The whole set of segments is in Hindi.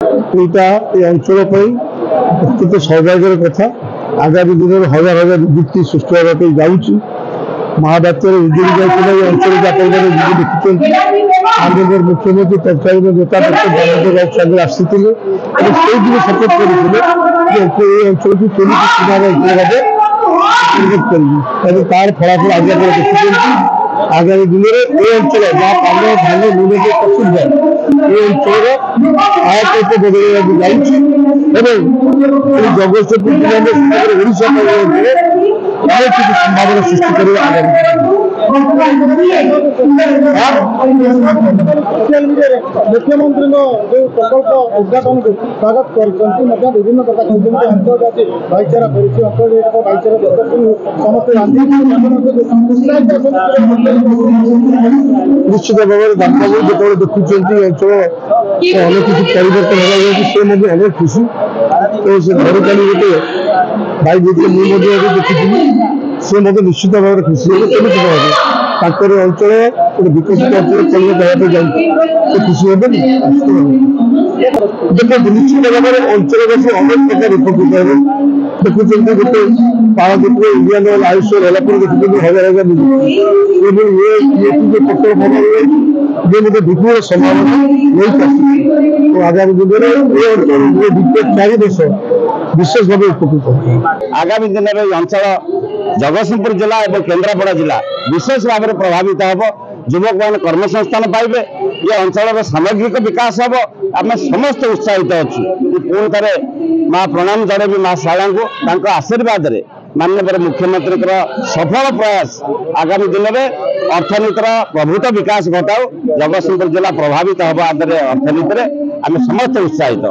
यहाँ अंचल अत्यंत सौभाग्यर कथा आगामी दिन में हजार हजार नियुक्ति सृष्टि होगा जाऊँगी महाबात्यार उद्योगी जाता अंचल देखते आंध्र मुख्यमंत्री तत्कालीन नेता डॉक्टर सागर आसते सपोर्ट करते अंचल को केमी सीमार भाव तार फलाफल आज देखते आगामी दिन में ये अंचल जहाँ पान धान लुण प्रसिद्ध ये अंचल आयत बदल जगतसिंहपुर जिले में ओडिशा अनेक किसी संभावना सृष्टि कर आगामी मुख्यमंत्री जो प्रकल्प उद्घाटन को स्वागत कर विभिन्न प्रकार अंचलवासी भाईचारा कर भाईचारा निश्चित भाव में दामबाबू जो देखुं अंचल अनेक किसी परिवर्तन होगा अनेक खुशी तो से घर चली गोटे भाई मुझे देखी सी निश्चित भाव में खुशी होकर अंचल गोटे विकसित अंचल परिणत होगा खुशी हे देखो निश्चित भाव में अंचलवासी अनेक प्रकार उपकृत हे देखुं गोटे पारादीप इंडियन ऑयल आयुष देखते हजार हजार ये प्रकल्प ये विपुल संभावना नहीं तो आगामी दिन में चारि देश विशेष भाव उपकृत आगामी दिन में अंचल जगतसिंहपुर जिला और केन्द्रापड़ा जिला विशेष भाव में प्रभावित हम युवक मान कर्मसंस्थान पाइबे ये अंचल सामग्रिक विकास हम आम समस्त उत्साहित अच्छु पुणी थे माँ प्रणाम जड़ेबी माँ शाला को आशीर्वाद रे माननीय मुख्यमंत्री सफल प्रयास आगामी दिन में अर्थनीतिर प्रभुत विकास घटाऊ जगतसिंहपुर जिला प्रभावित हम आदि अर्थनीति आम समस्त उत्साहित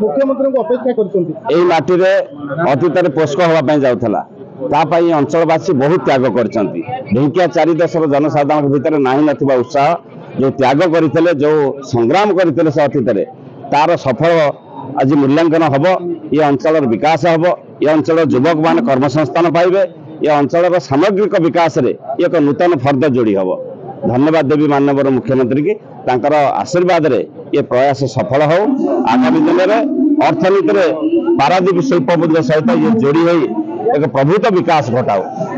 मुख्यमंत्री माटी अतीत पोषक हाँपाई जाऊला अंचलवासी बहुत त्याग कर ढेकिया 4 देशर जनसाधारण भितर नहीं ना उत्साह जो त्याग करते जो संग्राम करते से अतीत तार सफल आज मूल्यांकन हम ये अंचल विकास हम ये अंचल युवक मान कर्मसंस्थान पाइबे ये अंचल सामग्रिक विकास रे एक नूतन फर्द जोड़ी हम धन्यवाद देवी माननीय मुख्यमंत्री की तांकर आशीर्वाद रे ये प्रयास सफल हो आगामी दिन में अर्थनीति पारादीप शिल्प सहित ये जोड़ी हो एक प्रभुत विकास घटाओ।